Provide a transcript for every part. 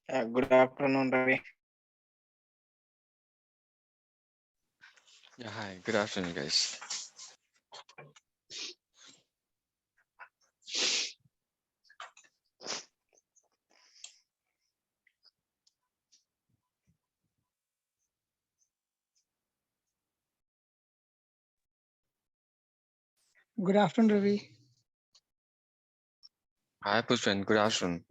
Good afternoon, Ravi. Yeah, hi, good afternoon, guys. Good afternoon, Ravi. Hi, Pushpan, good afternoon.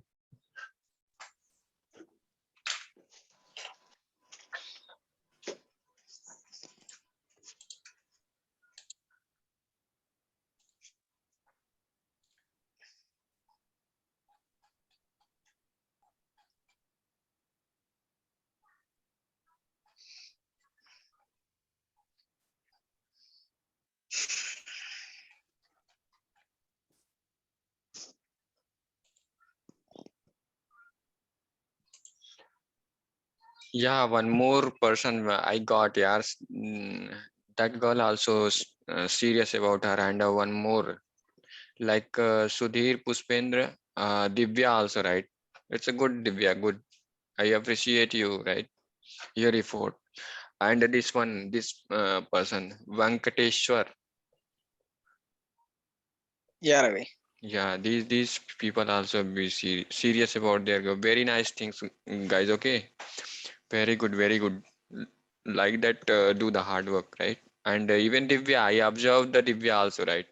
Yeah, one more person I got, yeah. That girl also serious about her, and one more like Sudhir Pushpendra, Divya also, right? It's a good Divya, good. I appreciate you, right? Your effort. And this person, Venkateshwar. Yeah, Ravi. Yeah, these people also be serious about their very nice things, guys. Okay, very good, very good. Like that, do the hard work, right? And even Divya, I observed the Divya also, right?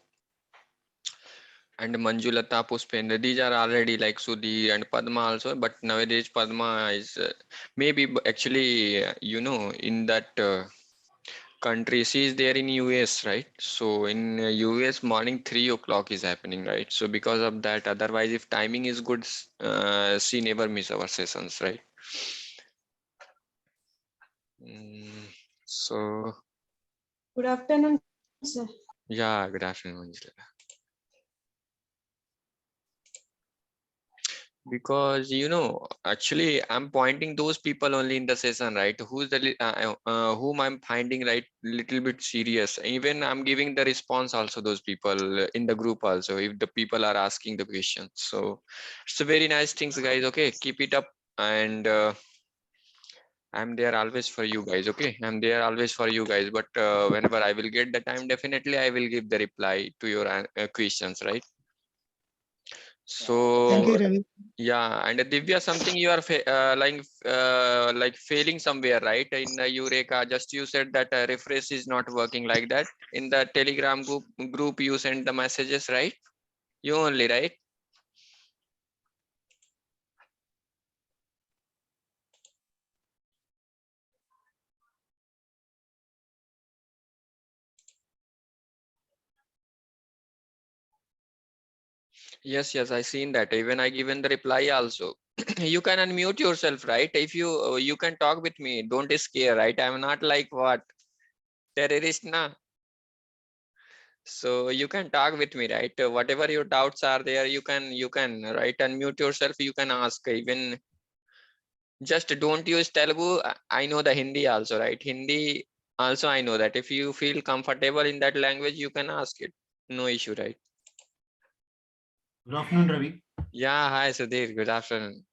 And Manjulata, Pushpendra, these are already like Sudhi and Padma also. But nowadays, Padma is maybe actually, in that country, she is there in US, right? So in US, morning 3 o'clock is happening, right? So because of that, otherwise, if timing is good, she never miss our sessions, right? Mm, so Good afternoon, sir. yeah, good afternoon, Angela. Because actually I'm pointing those people only in the session, right? Whom I'm finding right little bit serious. Even I'm giving the response also those people in the group also if the people are asking the questions. So it's a very nice things, guys. Okay, keep it up. And I'm there always for you guys. Okay, I'm there always for you guys. But whenever I will get the time, definitely I will give the reply to your questions, right? Thank So you, Ravi. yeah, and Divya, something you are like failing somewhere, right? In Eureka, just you said that refresh is not working like that. In the Telegram group you send the messages, right? You only, right? Yes, yes, I seen that. Even I given the reply also. You can unmute yourself, right? If you can talk with me, don't scare, right? I'm not like what terrorist, na. So you can talk with me, right? Whatever your doubts are there, you can right unmute yourself. You can ask. Even just don't use Telugu. I know the Hindi also, right? Hindi also I know that. If you feel comfortable in that language, you can ask it. No issue, right? Good afternoon, Ravi. Yeah, hi Sudhir. Good afternoon.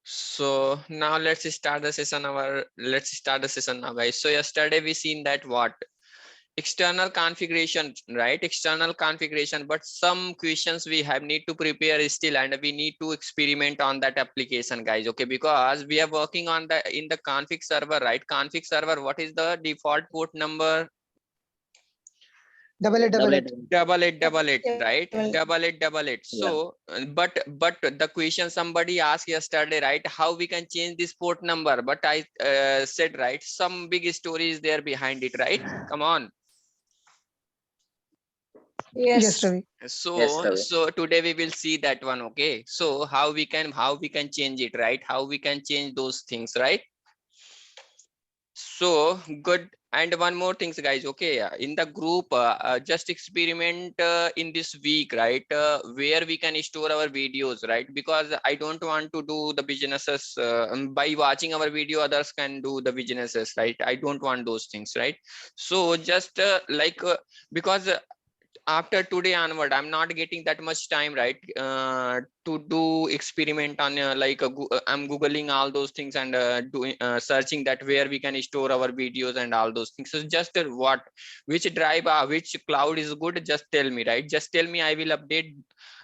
So now let's start the session now, guys. So yesterday we seen that what external configuration, right? External configuration, but some questions we have need to prepare still, and we need to experiment on that application, guys. Okay, because we are working on the in the config server, right? Config server, what is the default port number? Double it, double it. Double it, right? Double it. Yeah. So but the question somebody asked yesterday, right? How we can change this port number? But I said, right, some big story is there behind it, right? Come on. Yes, Yes. Ravi. Yes, Ravi. So today we will see that one. Okay, so how we can change it, right? How we can change those things, right? So good. And one more things, guys. Okay, in the group, just experiment in this week, right? Where we can store our videos, right? Because I don't want to do the businesses by watching our video. Others can do the businesses, right? I don't want those things, right? So just because after today onward, I'm not getting that much time, right, to do experiment on I'm googling all those things and doing searching that where we can store our videos and all those things. So just which drive which cloud is good, just tell me, right? Just tell me, I will update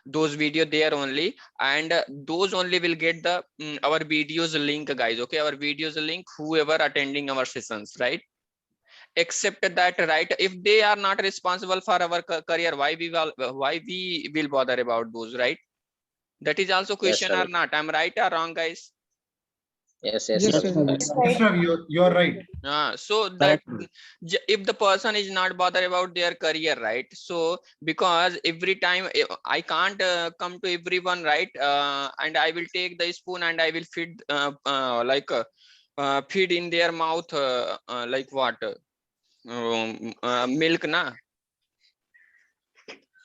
those video there only, and those only will get the our videos link, guys. Okay, our videos link, whoever attending our sessions, right? Except that, right, if they are not responsible for our career, why we will bother about those, right? That is also question or not? I'm right or wrong, guys? Yes, Yes, yes, Ravi. Ravi. Yes, Yes, Ravi, you're right. So that if the person is not bothered about their career, right? So because every time I can't come to everyone, right, and I will take the spoon and I will feed feed in their mouth like what milk, na?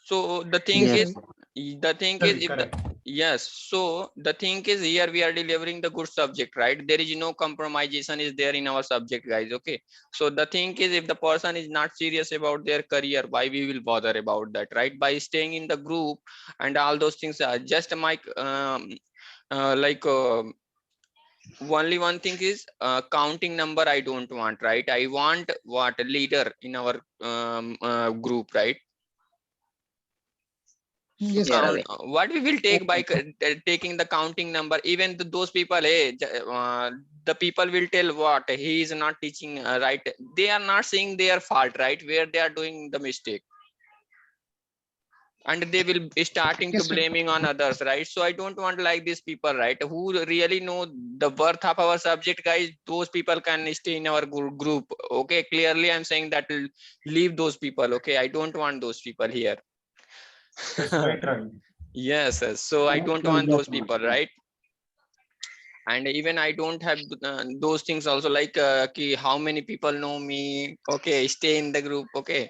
So the thing Yes, is, Correct, if correct. yes, so the thing is, here we are delivering the good subject, right? There is no compromisation is there in our subject, guys. Okay, so the thing is, if the person is not serious about their career, why we will bother about that, right? By staying in the group and all those things are just my only one thing is counting number I don't want, right? I want what leader in our group, right? yes, Yeah, Count Ravi. what we will take by taking the counting number. Even those people, the people will tell what he is not teaching right. They are not seeing their fault, right, where they are doing the mistake, and they will be starting to yes, Ravi. blaming on others, right? So I don't want like these people, right, who really know the worth of our subject, guys. Those people can stay in our group. Okay, clearly I'm saying that, leave those people. Okay, I don't want those people here. That's right, Ravi. Yes, so I don't want those people, right? And even I don't have those things also, like how many people know me. Okay, stay in the group. Okay,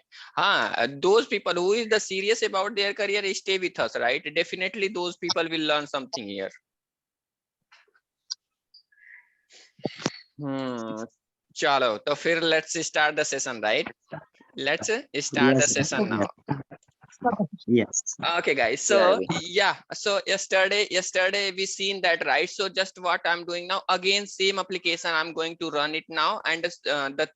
those people who is the serious about their career, stay with us, right? Definitely those people will learn something here. Chalo, so फिर let's start the session, right? Let's start the session now. Yes. Okay, guys, Yeah, so Ravi. yeah, so yesterday we seen that, right? So just what I'm doing now, again same application, I'm going to run it now, and the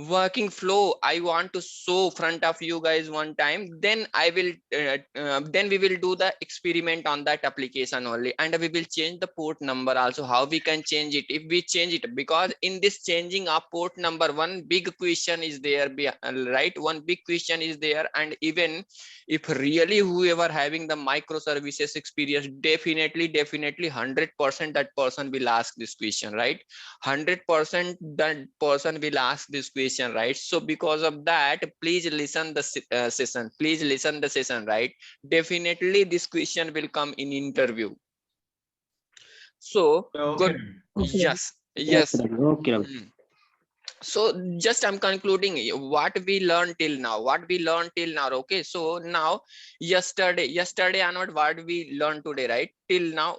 working flow I want to show front of you guys one time. Then I will then we will do the experiment on that application only, and we will change the port number also. How we can change it? If we change it, because in this changing of port number, one big question is there, right? One big question is there. And even if really whoever having the microservices experience, definitely 100% that person will ask this question, right? 100% that person will ask this question, right? So because of that, please listen the session, please listen the session, right? Definitely this question will come in interview. So Okay, good. Ravi. Okay, Ravi. Yes. Okay. So just I'm concluding what we learned till now, okay? So now yesterday onward, what we learned today, right, till now,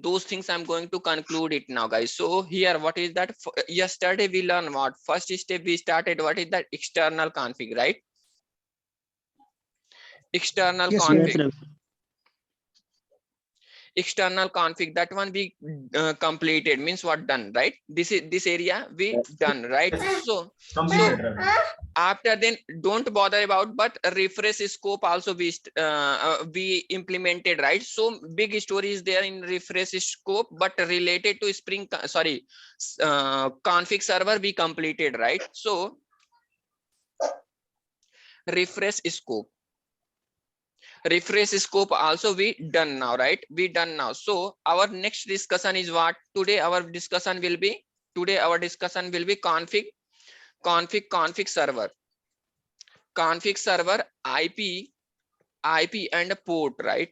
those things I'm going to conclude it now, guys. So here, what is that? Yesterday we learned what? First step we started, what is that? External config, right? External Yes, config. Ravi. External config, that one we completed, means what? Done, right? This area we done, right? Yes, So completed, Ravi. after, then don't bother about, but refresh scope also we implemented, right? So big story is there in refresh scope, but related to spring config server we completed, right? So refresh scope also we done now, right? We done now. So our next discussion is what? Today our discussion will be config server, IP and a port, right?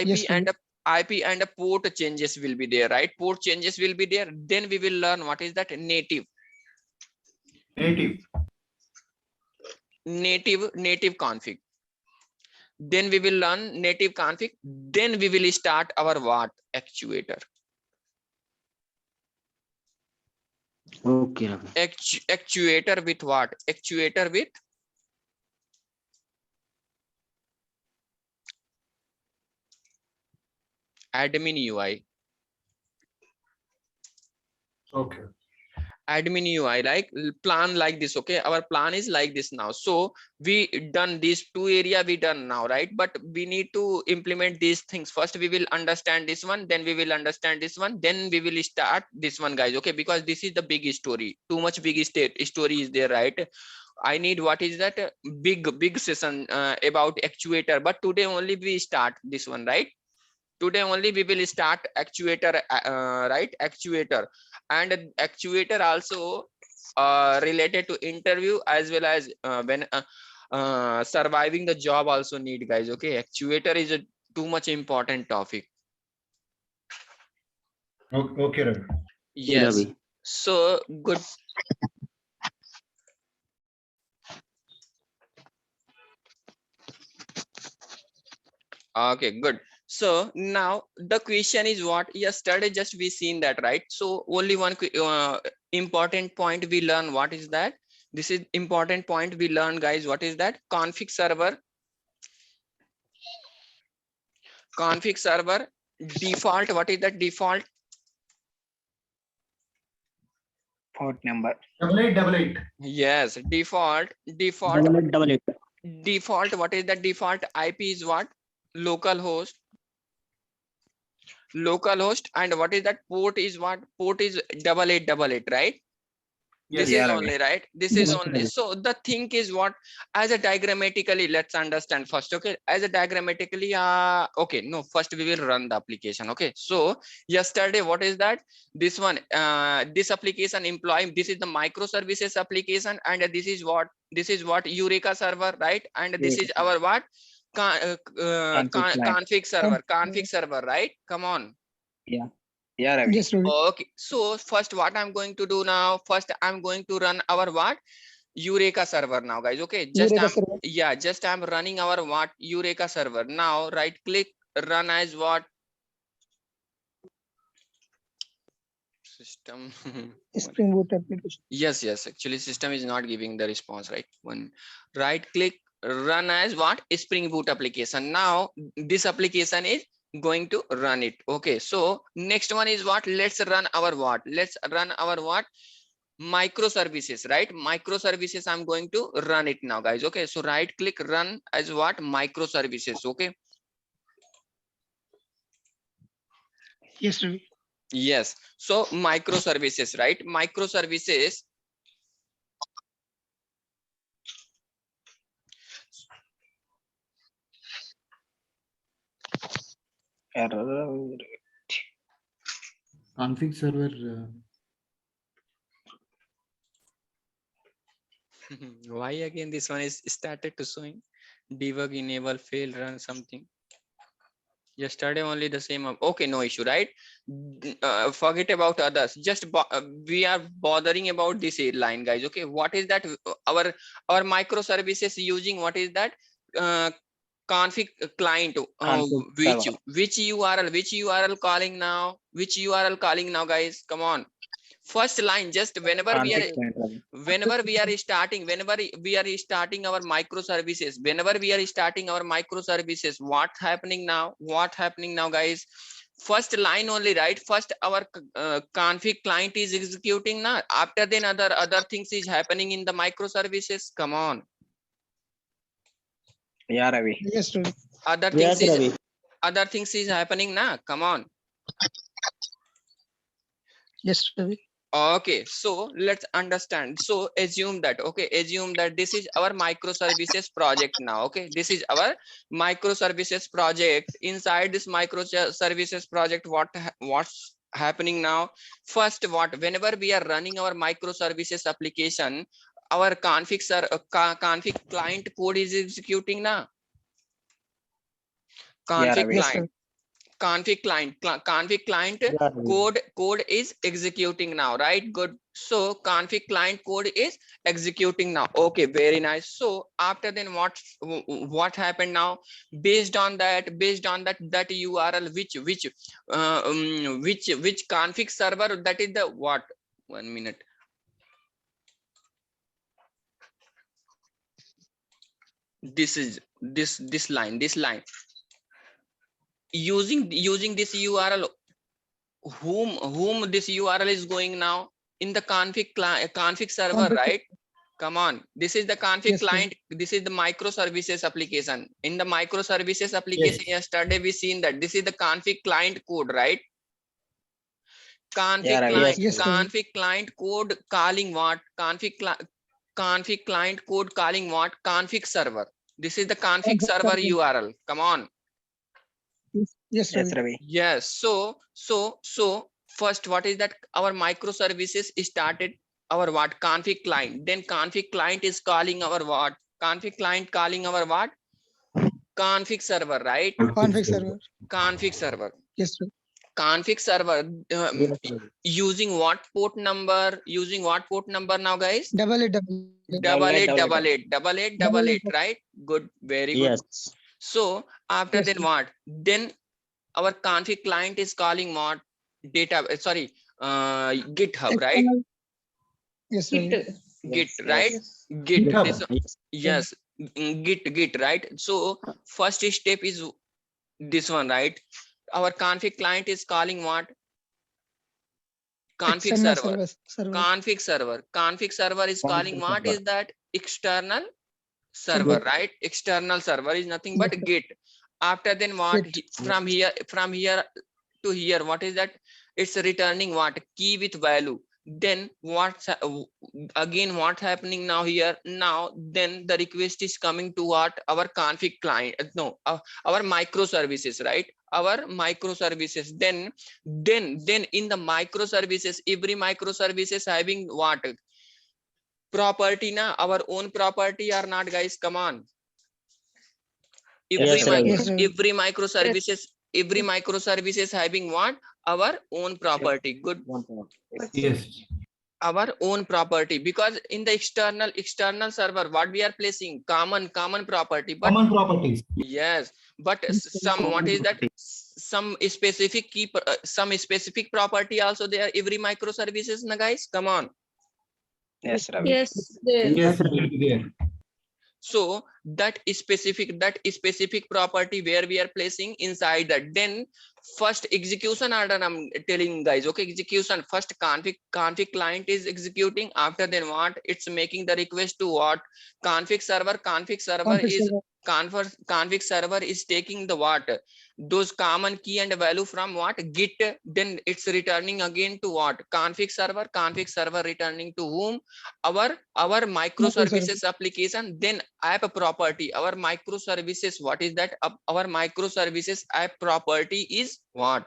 Yes, Ravi. IP and a port changes will be there, right? Port changes will be there. Then we will learn what is that? Native config. Then we will learn native config. Then we will start our what? Actuator. Okay. Actuator with what? Actuator with admin UI. Okay. Admin UI, like plan like this. Okay, our plan is like this now. So we done these two area, we done now, right? But we need to implement these things. First we will understand this one, then we will understand this one, then we will start this one, guys. Okay, because this is the big story. Too much big story is there, right? I need what is that big session about actuator, but today only we start this one, right? Today only we will start actuator, right? Actuator, and actuator also related to interview as well as when surviving the job also need, guys. Okay, actuator is a too much important topic. Okay, Ravi. Yes, Ravi. so good. Okay, good. So now the question is what? Yesterday just we seen that, right? So only one important point we learn. What is that? This is important point we learn, guys. What is that? Config server. Config server default. What is that default? Port number. 8888. Yes, default. Double it. Default. What is that default? IP is what? Localhost. Localhost. And what is that port is what? Port is 8888, right? Yes. This Yeah, is Ravi. only, right? This Yes, is only. Ravi. So the thing is what? As a diagrammatically, let's understand first. Okay, as a diagrammatically, okay, no, first we will run the application. Okay, so yesterday what is that? This one, this application employee, this is the microservices application, and this is what? This is what? Eureka server, right? And this is our what? Config server, right? Come on. Yeah. Yeah, Ravi. Yes, Ravi. Okay, so first what I'm going to do now, first I'm going to run our what? Eureka server now, guys. Okay, just Eureka I'm, server. yeah, just I'm running our what? Eureka server. Now right click, run as what? System. Spring Boot application. Yes, actually system is not giving the response, right? One right click, run as what? Spring Boot application. Now this application is going to run it. Okay, so next one is what? Let's run our what? Let's run our what? Microservices, right? Microservices, I'm going to run it now, guys. Okay, so right click, run as what? Microservices. Okay, Yes, Ravi. yes, so microservices, right? Microservices. Error. Config server. Why again this one is started to showing? Debug, enable, fail, run something. Yesterday only the same. Okay, no issue, right? Forget about others. Just we are bothering about this line, guys. Okay, what is that? Our microservices using what is that? Config client. Config Which URL calling now? Which URL calling now, guys? Come on. First line, just whenever we are Config client, Ravi. whenever we are starting our microservices, what's happening now, guys? First line only, right? First our config client is executing now, after then other things is happening in the microservices. Come on, Yeah, Ravi. Yes, Ravi. other things is happening now. Come on. Yes, Ravi. Okay, so let's understand. So assume that this is our microservices project now. Okay, this is our microservices project. Inside this microservices project, what's happening now? First, whenever we are running our microservices application, our config client code is executing now. Yeah, Config Ravi. Yes, client. Ravi. Config client code is executing now, right? Good. So config client code is executing now. Okay, very nice. So after then what happened now? Based on that URL, which config server, that is the what? 1 minute. This is this line. using this URL, whom this URL is going now in the config server, Config. right? Come on, this is the config Yes, sir. client. This is the microservices application. In the microservices application, yesterday we seen that this is the config client code, right? Config Yeah, Ravi. client, Yes, sir. config client code calling what? Config client code calling what? Config server. This is the config Config server server. URL. Come on. Yes, Yes, Ravi. Ravi. Yes. So first, what is that? Our microservices started our what? Config client. Then config client is calling our what? Config client calling our what? Config server, right? Config server. Config server. Yes, sir. Config server Yes, Ravi. using what port number? Using what port number now, guys? Double it. Double eight, Double Double it. right? Good, very good. Yes. So after Yes, then sir. what? Then our config client is calling what? GitHub, right? External. Yes, Ravi. Git. Git, Yes, right? yes. Git. GitHub. This, Yes. yes, Git, right? So first step is this one, right? Our config client is calling what? Config External server. server. Config server. Config server is calling Config what server. is that? External server, right? External server is nothing but Yes, sir. Git. After then what? Git. From here to here, what is that? It's returning what? Key with value. Then what's again what's happening now here? Now then the request is coming to what? Our config client. No, our microservices, right? Our microservices. Then in the microservices, every microservices having what? Property na, our own property or not, guys? Come on. Yes, Ravi. Yes, Ravi. Every microservices having what? Our own property. Good. Yes. Our own property, because in the external server what we are placing? Common property. But Common properties. yes, but some what is that? Some specific key, some specific property also there. Every microservices na, guys? Come on. Yes, Ravi. Yes, there. Yes, it will be there. So that specific property where we are placing inside that. Then first execution order I'm telling guys, okay? Execution first, config client is executing. After then what? It's making the request to what? Config server. Config server is taking the what? Those common key and value from what? Git. Then it's returning again to what? Config server returning to whom? Our microservices application. Then app property. Our microservices, what is that? Our microservices app property is what?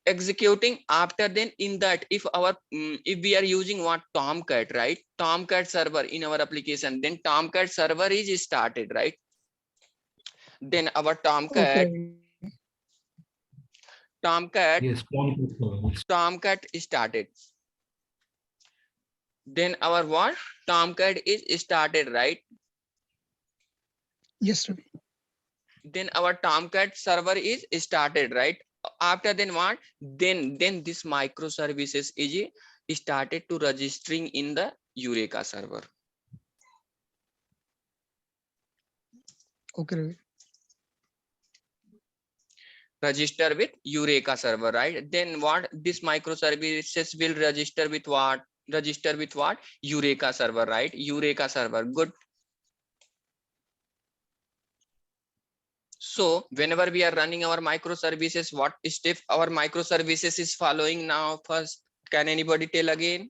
Executing. After then in that, if we are using what? Tomcat, right? Tomcat server in our application, then Tomcat server is started, right? Then our Tomcat Yes. Tomcat started. Then our what? Tomcat is started, right? Yes, Ravi. Then our Tomcat server is started, right? After then what? Then this microservices is started to registering in the Eureka server. Okay, Ravi. Register with Eureka server, right? Then what? This microservices will register with what? Register with what? Eureka server, right? Eureka server. Good. So whenever we are running our microservices, what step our microservices is following now? First, can anybody tell again?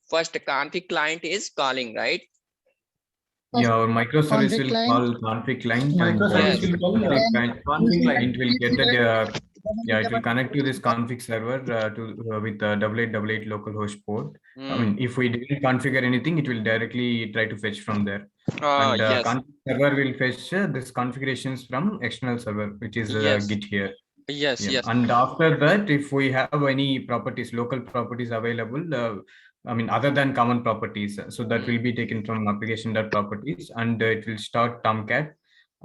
First, config client is calling, right? Yeah, our microservice Config will client. call config client and Microservice Yes. will call config client will get the Yeah, it will connect to this config server with the 8888 localhost port. I mean, if we didn't configure anything, it will directly try to fetch from there. And Yes. config server will fetch this configurations from external server, which is Yes. Git here. Yes, Yeah. yes. And after that, if we have any properties, local properties available, I mean, other than common properties, so that will be taken from application.properties and it will start Tomcat.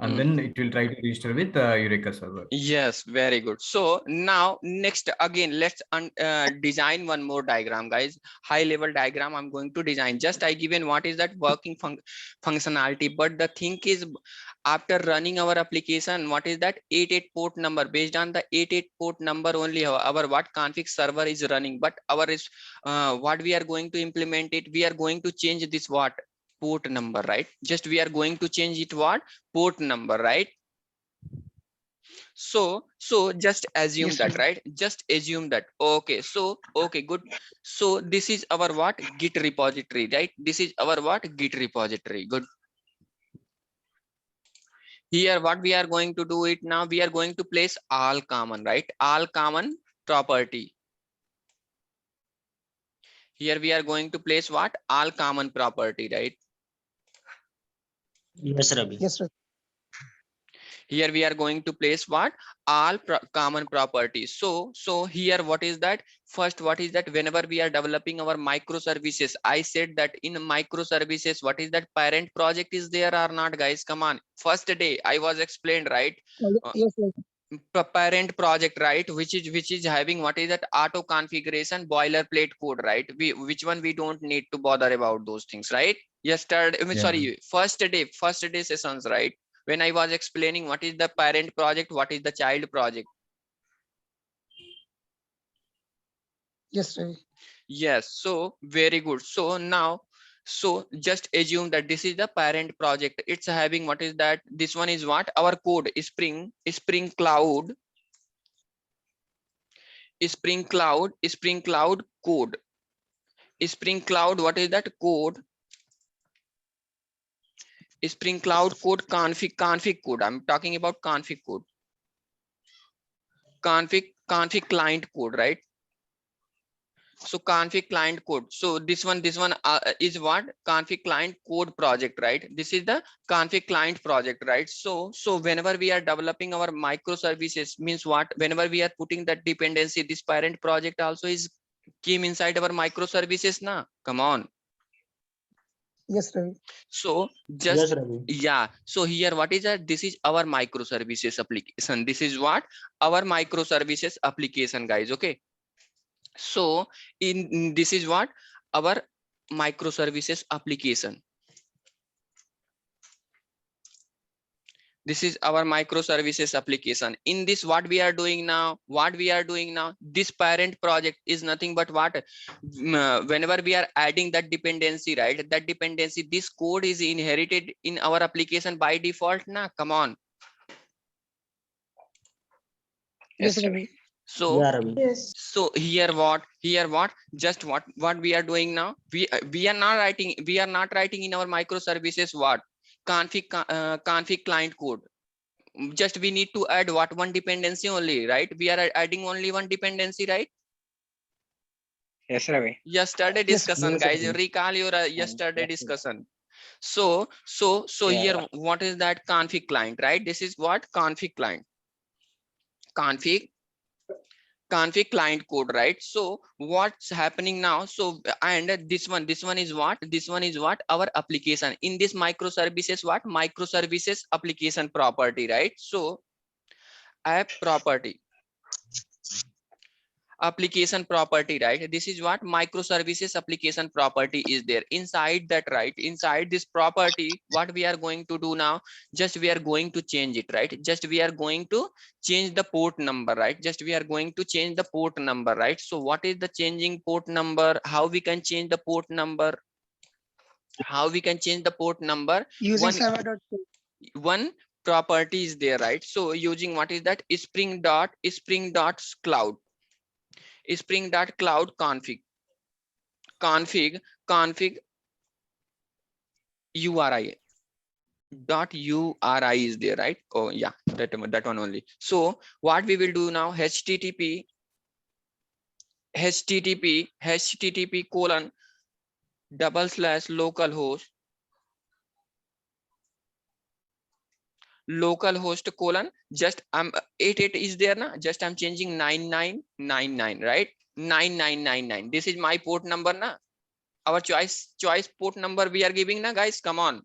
and then it will try to register with Eureka server. Yes, very good. So now next again, let's design one more diagram, guys. High level diagram I'm going to design. Just I given what is that working functionality, but the thing is, after running our application, what is that 88 port number? Based on the 88 port number only, our what config server is running. But our is what we are going to implement it. We are going to change this what port number, right? Just we are going to change it what port number, right? So just assume Yes, that, sir. right? Just assume that. Okay, so okay, good. So this is our what Git repository, right? This is our what Git repository. Good. Here what we are going to do it now, we are going to place all common, right? All common property. Here we are going to place what all common property, right? Yes, Ravi. Yes, Ravi. Here we are going to place what all common properties. So here what is that? First, what is that? Whenever we are developing our microservices, I said that in microservices, what is that parent project is there or not, guys? Come on. First day I was explained, right? Yes, sir. Parent project, right? Which is having what is that auto configuration boilerplate code, right? Which one we don't need to bother about those things, right? Yesterday, I mean, Yeah. sorry, first day sessions, right? When I was explaining what is the parent project, what is the child project. Yes, Ravi. Yes, so very good. So now, so just assume that this is the parent project. It's having what is that? This one is what? Our code is Spring Cloud code. Spring Cloud, what is that code? Spring Cloud code config code. I'm talking about config code. Config client code, right? So config client code. So this one is what config client code project, right? This is the config client project, right? So whenever we are developing our microservices, means what? Whenever we are putting that dependency, this parent project also is came inside our microservices now. Come on. Yes, Ravi. So just Yes, Ravi. yeah. So here what is that? This is our microservices application. This is what our microservices application, guys. Okay. So in this is what our microservices application. This is our microservices application. In this, what we are doing now, this parent project is nothing but what? Whenever we are adding that dependency, right? That dependency, this code is inherited in our application by default. Now, come on. Yes, Yes, Ravi. Ravi. So Yeah, Ravi. Yes. so here what just what we are doing now, we are not writing in our microservices what config client code. Just we need to add what one dependency only, right? We are adding only one dependency, right? Yes, Ravi. Yesterday Yes, discussion, yes, guys, Ravi. recall your yesterday Yes, discussion. So Yeah. here what is that config client, right? This is what config client, config client code, right? So what's happening now? So and this one is what our application in this microservices, what microservices application property, right? So app property, application property, right? This is what microservices application property is there inside that, right? Inside this property, what we are going to do now, just we are going to change it, right? Just we are going to change the port number, right? Just we are going to change the port number, right? So what is the changing port number? How we can change the port number? How we can change the port number? Using One property is there, right? So using what is that? Spring dot cloud config URI dot URI is there, right? Oh yeah, that one only. So what we will do now, http colon localhost colon, just 88 is there na, just I'm changing 9999, right? 9999, this is my port number na. Our choice port number we are giving na, guys, come on.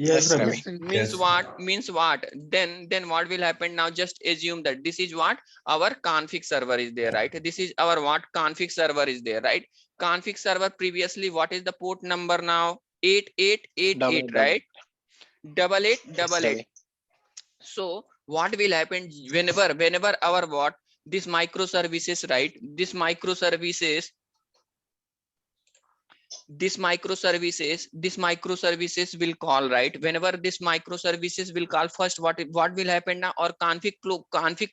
Yes, Ravi. Yes, Ravi. Means Yes. what? Means what? Then what will happen now? Just assume that this is what our config server is there, right? This is our what config server is there, right? Config server previously, what is the port number now? 8888, right? 8888. So what will happen whenever our what this microservices, right? This microservices will call, right? Whenever this microservices will call, first what will happen now? Or config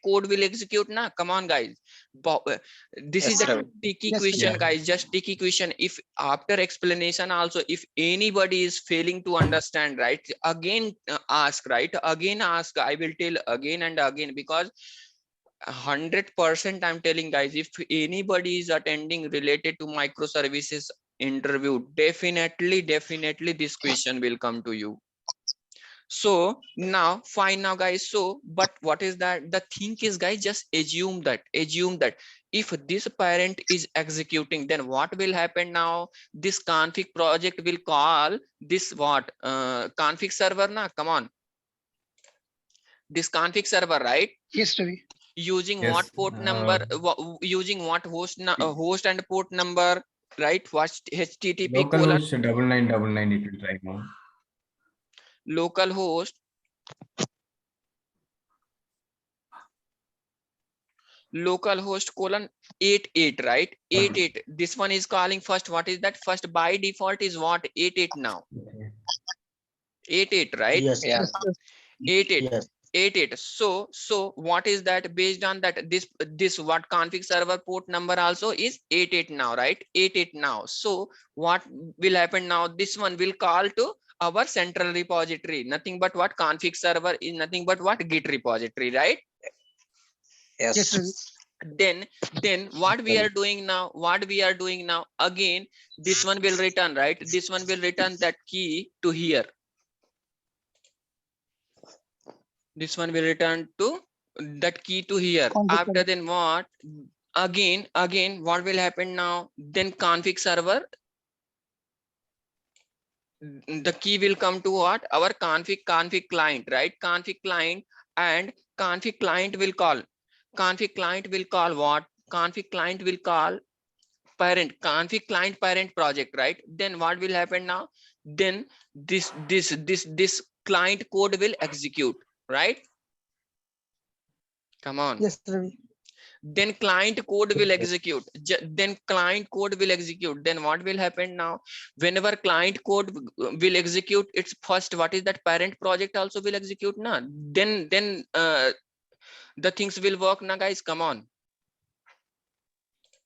code will execute now. Come on, guys. This Yes, is the Ravi. tricky Yes, question, Ravi. guys. Just tricky question. If after explanation also, if anybody is failing to understand, right, again ask, right? Again ask. I will tell again and again, because 100% I'm telling, guys, if anybody is attending related to microservices interview, definitely this question will come to you. So now fine, now guys, so but what is that? The thing is, guys, just assume that if this parent is executing, then what will happen now? This config project will call this what config server now. Come on, this config server, right? Yes, Ravi. Using Yes. what port number, using what host and port number, right? What HTTP colon Localhost 9999 it will try now. localhost colon 88, right? 88. This one is calling first. What is that? First by default is what? 88 now. 88, right? Yes. Yeah. Yes, yes. 88. Yes. 88. So what is that? Based on that, this what config server port number also is 88 now, right? 88 now. So what will happen now? This one will call to our central repository. Nothing but what? Config server is nothing but what? Git repository, right? Yes, Ravi. Then what we are doing now? Again, this one will return, right? This one will return that key to here. This one will return to that key to here. Config After server. then what? Again, what will happen now? Then config server, the key will come to what? Our config client, right? Config client, and config client will call. Config client will call what? Config client will call parent, config client parent project, right? Then what will happen now? Then this client code will execute, right? Come on. Yes, Ravi. Then client code will execute. Then what will happen now? Whenever client code will execute, it's first, what is that? Parent project also will execute now. Then the things will work now, guys. Come on.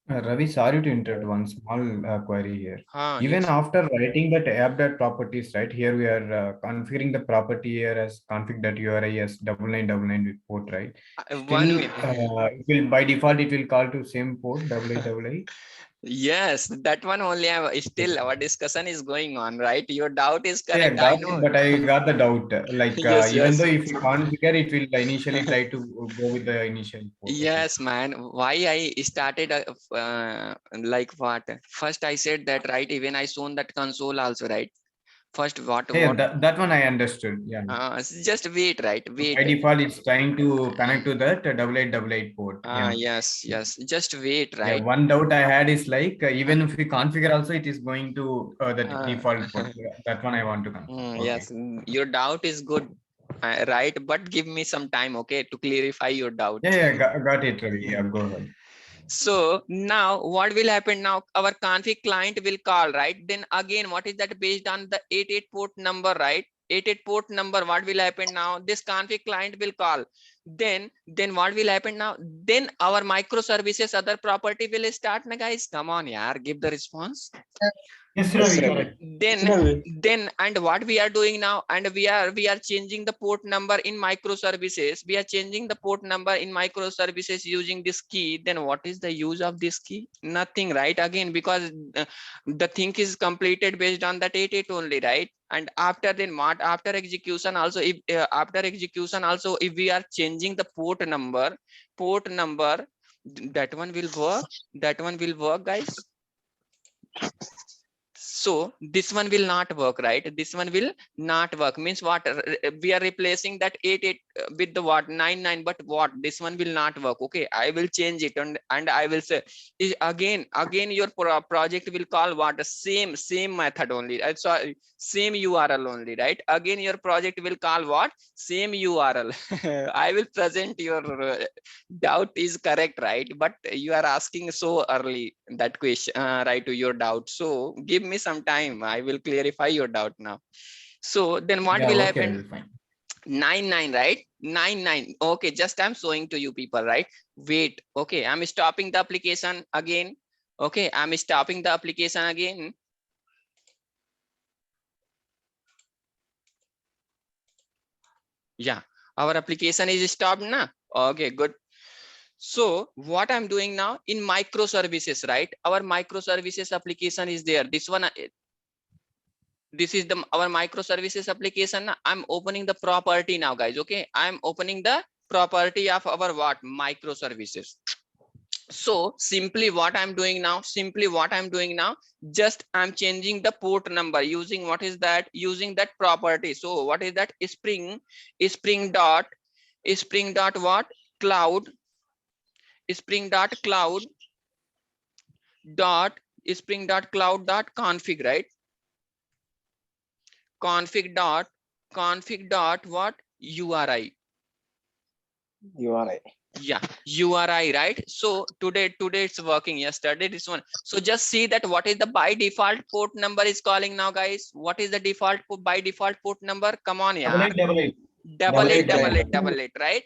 Ravi, sorry to interrupt, one small query here. Even Yes. after writing that app.properties, right, here we are configuring the property here as config.uri as 9999 with port, right? One Still, minute. it will, by default, it will call to same port 8888. Yes, that one only. Still our discussion is going on, right? Your doubt is Yeah, correct. I got know. it, but I got the doubt. Like, Yes, even yes. though if you configure, it will initially try to go with the initial port. Okay. Yes, man. Why I started like what? First I said that, right? Even I shown that console also, right? First Yeah, that one I understood. Yeah. Just wait, right? Wait. By default, it's trying to connect to that 8888 port. Yeah. Yes. Just wait, Yeah, right? one doubt I had is like even if we configure also, it is going to the default port. Yeah, that one I want to confirm. Okay. Yes, your doubt is good, right? But give me some time, okay, to clarify your doubt. Yeah, got it, Ravi. Yeah, go ahead. So now what will happen now? Our config client will call, right? Then again, what is that? Based on the 88 port number, right? 88 port number, what will happen now? This config client will call. Then what will happen now? Then our microservices other property will start. Na guys, come on, yaar, give the response. Yes, Yes, Ravi. Ravi. Correct. Then and what we are doing now, and we are changing the port number in microservices. We are changing the port number in microservices using this key. Then what is the use of this key? Nothing, right? Again, because the thing is completed based on that 88 only, right? And after then what? After execution also, if if we are changing the port number, that one will work. That one will work, guys. So this one will not work, right? This one will not work. Means what? We are replacing that 8 with the what 9 but what? This one will not work. Okay, I will change it and I will say again your project will call what? Same method only. Sorry, same URL only, right? Again your project will call what? Same URL. I will present your doubt is correct, right? But you are asking so early that question, right, to your doubt. So give me some time. I will clarify your doubt now. So then what will happen? Fine. 9 right? 9. Okay, just I'm showing to you people, right? Wait. Okay, I'm stopping the application again. Okay, I'm stopping the application again. Yeah, our application is stopped now. Okay, good. So what I'm doing now in microservices, right? Our microservices application is there. This one, this is our microservices application. I'm opening the property now, guys. Okay, I'm opening the property of our what? Microservices. So simply what I'm doing now, just I'm changing the port number using what is that? Using that property. So what is that? Spring dot what? Cloud. Spring dot cloud dot config, right? Config dot what? URI. Yeah, URI, right? So today it's working. Yesterday this one. So just see that what is the by default port number is calling now, guys. What is the default by default port number? Come on, yeah. Double eight, right?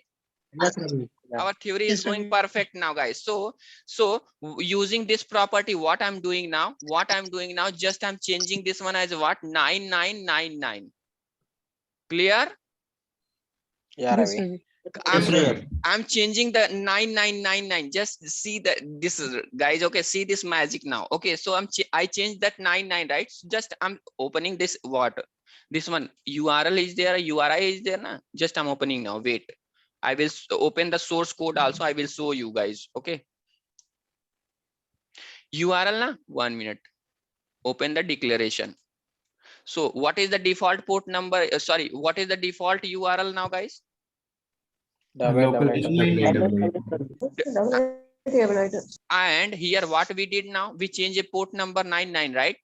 Yes, Ravi. Our theory is going perfect now, guys. So using this property, what I'm doing now, just I'm changing this one as what? 9999. Clear? Yeah, Yes, Ravi. Ravi. I'm changing the 9999. Just see that this is, guys. Okay, see this magic now. Okay, so I changed that 99, right? So just I'm opening this what? This one URL is there, URI is there na? Just I'm opening now. Wait, I will open the source code also. I will show you guys. Okay, URL na? 1 minute. Open the declaration. So what is the default port number? Sorry, what is the default URL now, guys? And here what we did now, we change a port number 99, right?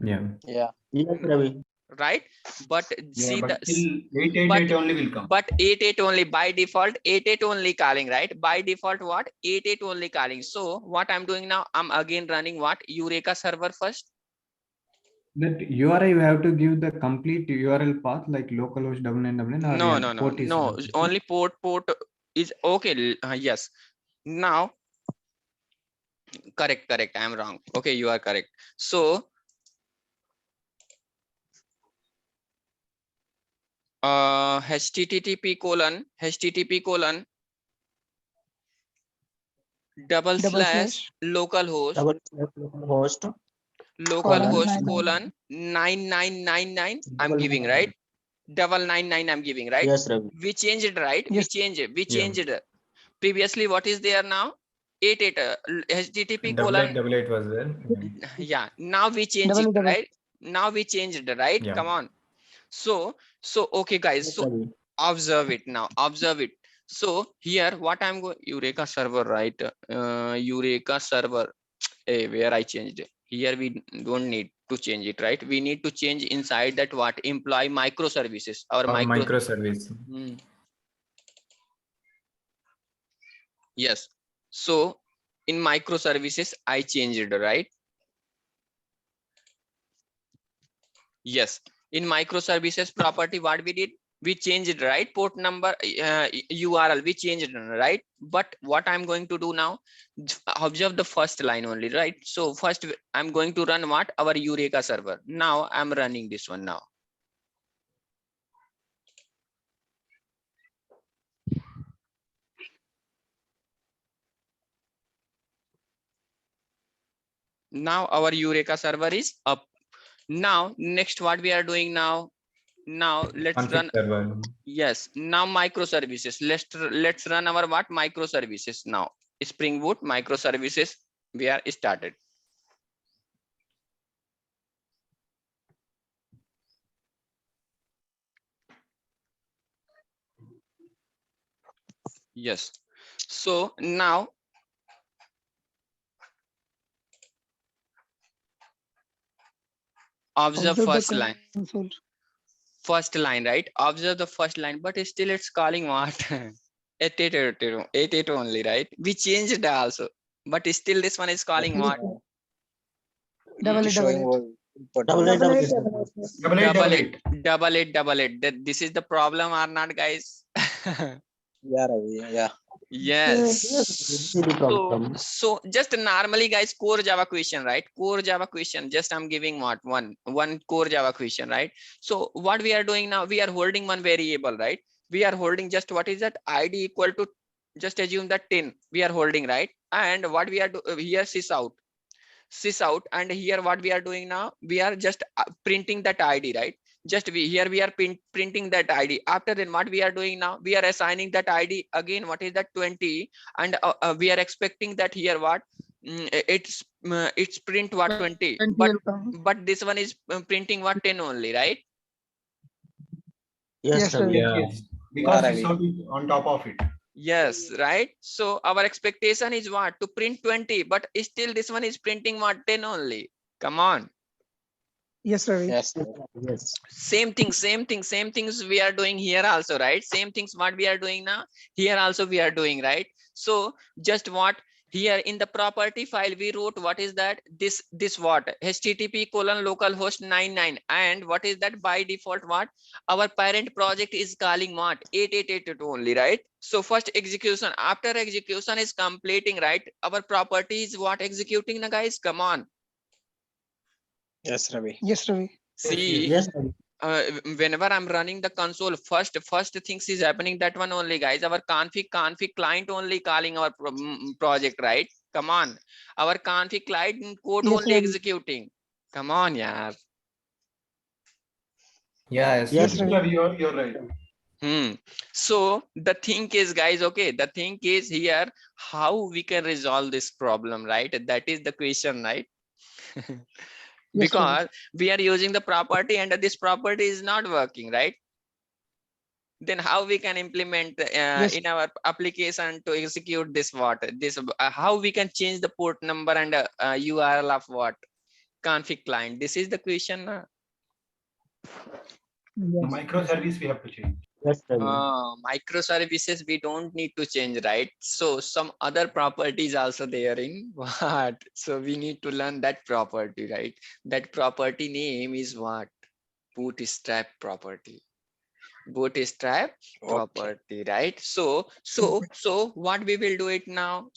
Yeah. Yeah. Yes, Ravi. Right? But see but the still 888 only will come. but 88 only by default, 88 only calling, right? By default what? 88 only calling. So what I'm doing now, I'm again running what? Eureka server first. That URI you have to give the complete URL path like localhost 9999. No. Only port is okay. Yes. Now, correct. I am wrong. Okay, you are correct. So http colon double slash localhost colon 9999 I'm giving, right? 999 I'm giving, right? Yes, Ravi. We changed it, right? Yes. We changed it. Previously what is there now? 88 http colon 88 was there. yeah, now we change it, right? Right? Yeah. Come on. So okay, guys. So observe it now. So here what I'm going, Eureka server, right? Eureka server. Hey, where I changed it. Here we don't need to change it, right? We need to change inside that what? Employee microservices. Our microservice. Yes. So in microservices, I changed it, right? Yes. In microservices property, what we did? We changed it, right? Port number, URL, we changed it, right? But what I'm going to do now, observe the first line only, right? So first I'm going to run what? Our Eureka server. Now I'm running this one now. Now our Eureka server is up. Now next what we are doing now? Now let's run server. Yes, now microservices. Let's run our what? Microservices now. Spring Boot microservices we are started. Yes. So now observe first line. First line, right? Observe the first line, but still it's calling what? 88 only, right? We changed it also, but still this one is calling what? Double it, Showing double it. double eight, Double it, Double eight, double eight. Double it. That this is the problem or not, guys? Yeah, Ravi. Yeah. Yes. This is the problem. So just normally, guys, core Java question, right? Core Java question. Just I'm giving what one core Java question, right? So what we are doing now, we are holding one variable, right? We are holding just what is that ID equal to, just assume that 10 we are holding, right? And what we are here sys out, and here what we are doing now, we are just printing that ID, right? Just we are printing that ID. After then what we are doing now, we are assigning that ID again, what is that 20, and we are expecting that here what it's print what 20, but this one is printing what 10 only, right? Yes, Ravi. Yes, because Yeah, it's Ravi. on top of it. Yes, right. So our expectation is what? To print 20, but still this one is printing what 10 only. Come on. Yes, Ravi. Yes. Yes. Same things we are doing here also, right? Same things what we are doing now, here also we are doing, right? So just what here in the property file we wrote, what is that, this what, http:/localhost 99, and what is that by default, what our parent project is calling what 8882 only, right? So first execution, after execution is completing, right, our property is what executing now, guys, come on. Yes, Ravi. Yes, Ravi. See, Yes, Ravi. whenever I'm running the console, first things is happening, that one only, guys, our config client only calling our project, right? Come on, our config client code Yes, only Ravi. executing. Come on, yeah. Yes, Yes, Ravi, you're right. So the thing is, guys, okay, the thing is here, how we can resolve this problem, right? That is the question, right? Because we are using the property and this property is not working, right? Then how we can implement in our application to execute this how we can change the port number and URL of what config client? This is the question. The microservice we have to change. Yes, Ravi. Microservices we don't need to change, right? So some other properties also there in what, so we need to learn that property, right? That property name is what? Bootstrap property. Bootstrap property, right? So what we will do it now,